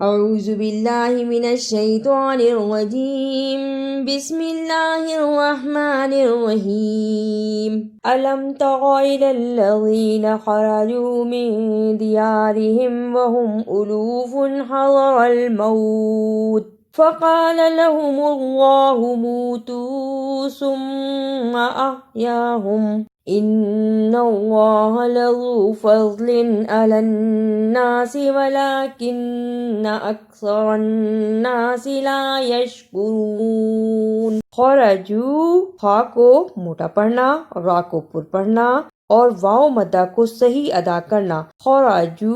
औज़ु बिल्लाहि मिनश शैतानिर रजीम बिस्मिल्लाहिर रहमानिर रहीम अलम तरा इलल लज़ीना खरजू मिन दियारिहिम वहुम उलूफुन हज़रल मौत फ़क़ाल लहुमुल्लाहु मूतू सुम्मा अह्याहुम इन्नल्लाह लज़ू फ़ज़्लिन अलन्नासि वलाकिन्न अक्सरन्नासि ला यशकुरून। खरजू खा को मोटा पढ़ना, रा को पुर पढ़ना और वाव मद्दा को सही अदा करना। खरजू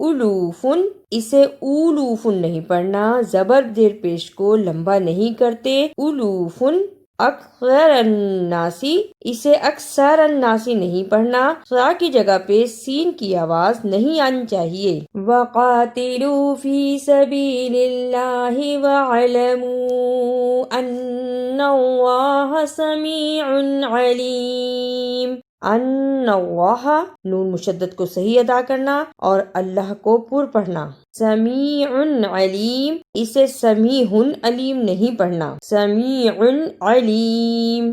उलूफुन, इसे उलूफुन नहीं पढ़ना, जबर जेर पेश को लंबा नहीं करते। उलूफुन अक्सरन्नासी, इसे अक्सरन्नासी नहीं पढ़ना। सा की जगह पे सीन की आवाज नहीं आनी चाहिए। वक़ातिलू फी सबीलिल्लाहि वअलमू अन्नल्लाह समीउन अलीम। अन्नल्लाह, नून मुशद्दद को सही अदा करना और अल्लाह को पुर पढ़ना। समीउन अलीम, इसे समीहुन अलीम नहीं पढ़ना। समीउन अलीम।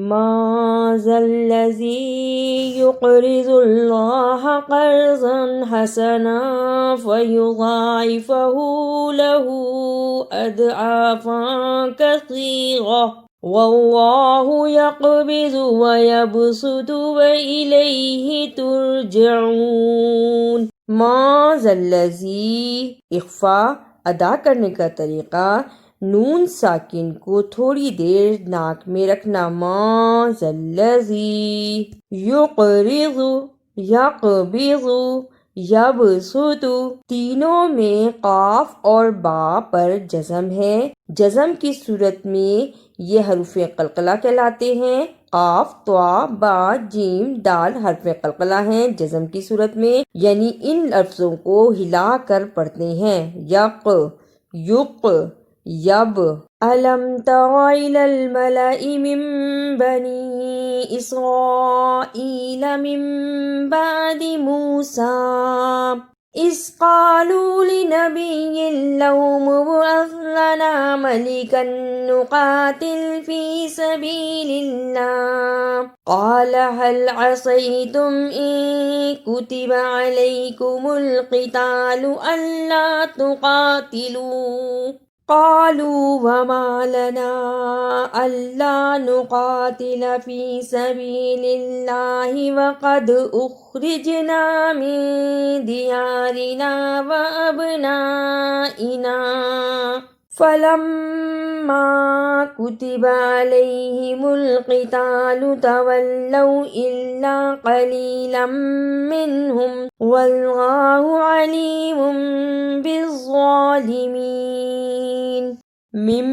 मा ज़ल्लज़ी युक़रिज़ुल्लाह क़र्ज़न हसना फ़युज़ाइफ़हु लहू अदआफ़न कसीरा वल्लाहु यक़बिज़ु व यबसुतु व इलैहि तुरजऊन। मा ज़ल्लज़ी, इख़्फ़ा अदा करने का तरीका, नून साकिन को थोड़ी देर नाक में रखना। मा ज़ल्लज़ी युक़रिज़ु, यक़बिज़ु, यबसुतु, तीनों में काफ और बा पर जज़म है। जज़म की सूरत में ये हरूफ़े क़लक़ला कहलाते हैं। काफ, त्वा, बा, जीम, दाल हरफ़े क़लक़ला हैं जज़म की सूरत में, यानी इन लफ्ज़ों को हिला कर पढ़ते हैं। यक, युक, यब। अलम तरा इलल मलइ मिन बनी इसराईल मिन बादि मूसा इस क़ालू लिनबिय्यिन लहु मुब्अस लना मलिकन नुक़ातिल फ़ी सबीलिल्लाह क़ाल हल असय्तुम इन कुतिब अलैकुमुल क़ितालु अल्ला तुक़ातिलू क़ालू वमा लना अल्ला नुक़ातिल फ़ी सबीलिल्लाहि वक़द उख़्रिजना मिन दियारिना व अबनाइना फलम्मा कुतिब अलैहिमुल क़ितालु तवल्लौ इल्ला क़लीलन मिन्हुम वल्लाहु अलीमुम बिज़्ज़ालिमीन। मिन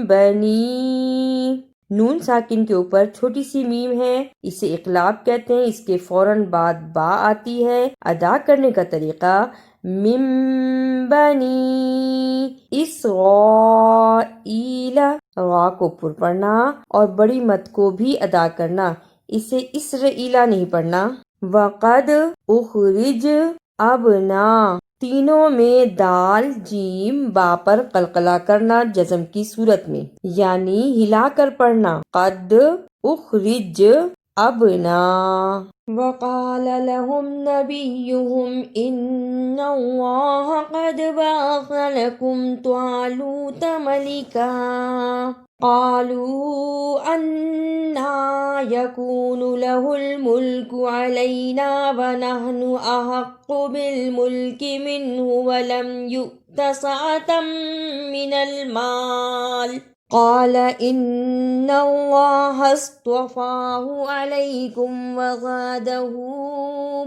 बनी, नून साकिन के ऊपर छोटी सी मीम है, इसे इक़लाब कहते हैं। इसके फौरन बाद बा आती है। अदा करने का तरीका, मिन बनी इसराईल, रा को पुर पढ़ना और बड़ी मत को भी अदा करना। इसे इसराईला नहीं पढ़ना। वक़द उख़रिज, अबना, तीनों में दाल जीम बा पर क़लक़ला करना जज़म की सूरत में, यानी हिलाकर पढ़ना। क़द उख़रिज अबना। वक़ाल लहुम नबियुहुम इन्नल्लाह क़द बअस लकुम त्वालूत मलिका क़ालू अन्ना यकूनु लहुल मुल्कु अलैना व नहनु अहक्कु बिल मुल्कि मिन्हु व लम युअ्त सअतम मिनल माल क़ाल इन्नल्लाह अस्त्वफ़ाहु अलैकुम व ज़ादहु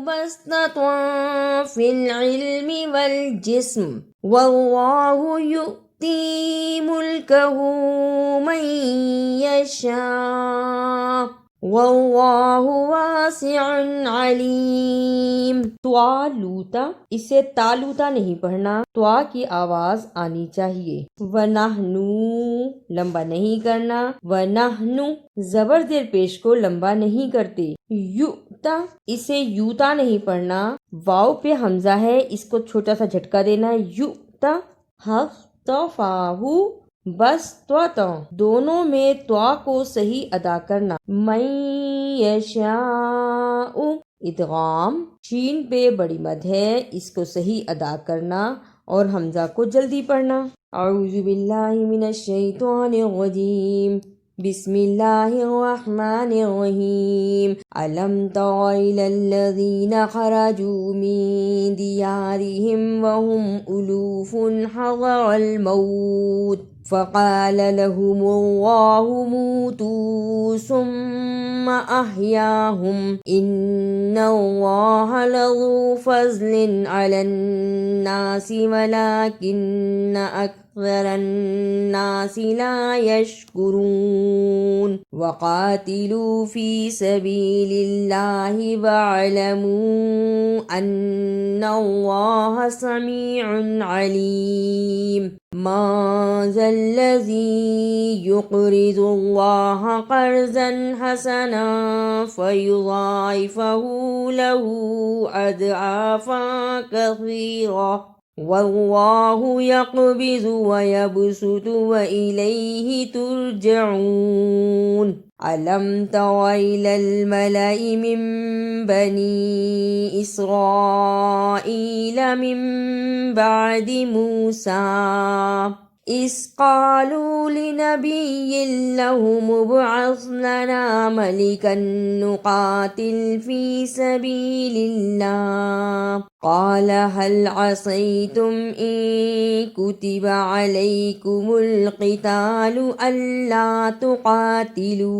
बस्ततन फ़िल इल्मि वल जिस्म वल्लाहु यु'ती मुल्कहु मन यशा वल्लाहु वासिउन अलीम। त्वालूता, इसे तालूता नहीं पढ़ना, त्वा की आवाज आनी चाहिए। वनहनु, लंबा नहीं करना। वनहनु, जबर जेर पेश को लंबा नहीं करते। युता, इसे यूता नहीं पढ़ना, वाव पे हमजा है, इसको छोटा सा झटका देना है। हफ्तफाहु बस्तत, दोनों में त्वा को सही अदा करना। मैं यशाउ, इदगाम, शीन पे बड़ी मद है, इसको सही अदा करना और हमजा को जल्दी पढ़ना। औज़ु बिल्लाहि मिनश शैतानिर रजीम, बिस्मिल्लाहिर रहमानिर रहीम। अलम तरा इलल्लज़ीना खरजू मिन दियारिहिम वहुम उलूफुन हज़रल मौत फ़क़ाल लहुमुल्लाहु मूतू सुम्मा अहयाहुम इन्नल्लाहा लज़ू फ़ज़्लिन अलन्नासि वलाकिन्न अक्सरन्नासि ला यशकुरून। वक़ातिलू फ़ी सबीलिल्लाहि वअलमू अन्नल्लाहा समीउन अलीम। मा ज़ल्लज़ी युक़रिज़ुल्लाहा क़र्ज़न हसनन फ़युज़ाइफ़हु लहू अज़आफ़न कसीरा वल्लाहु यक़बिज़ु व यबसुतु व इलैहि तुरजऊन। अलम तरा इलल मलइ मिन बनी इस्राईल मिन बअदि मूसा इस क़ालू लिनबिय्यिन लहु मुब्अस लना मलिकन नुक़ातिल फ़ी सबीलिल्लाह क़ाल हल असैतुम इन कुतिबा अलैकुमुल क़ितालु अल्ला तुक़ातिलू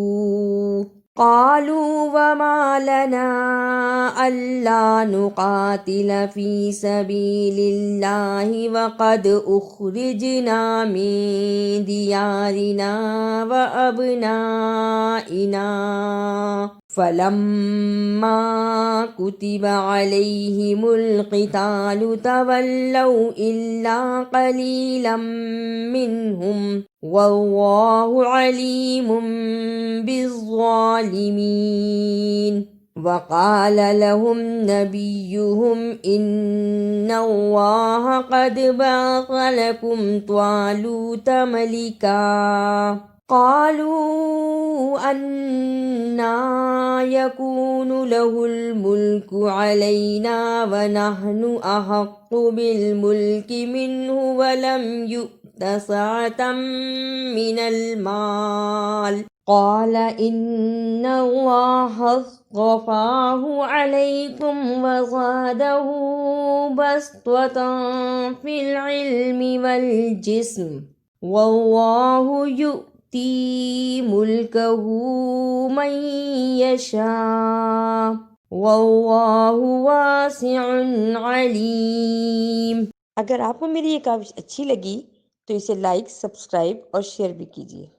क़ालू वमा लना अल्ला नुक़ातिल फ़ी सबीलिल्लाहि वक़द उख़रिजना मिन दियारिना व अबनाइना फ़लम्मा कुतिबा अलैहिमुल क़ितालु तवल्लौ इल्ला क़लीलन मिनहुम वल्लाहु अलीमुम बिज़्ज़ालिमीन। वक़ाल लहुम नबियुहुम इन्नल्लाहा क़द बअस लकुम त्वालूत मलिका क़ालू अन्ना यकूनु लहुल मुल्कु अलैना व नहनु अहक्कु बिल मुल्कि मिन्हु व लम युअत सअतम मिनल माल क़ाल इन्नल्लाहा अस्तफ़ाहु अलैकुम व ज़ादहु बस्ततन फ़िल इल्मि वल जिस्म वल्लाहु यु'ती मुल्कहु मन यशा वल्लाहु वासिउन अलीम। अगर आपको मेरी ये काविश अच्छी लगी तो इसे लाइक, सब्सक्राइब और शेयर भी कीजिए।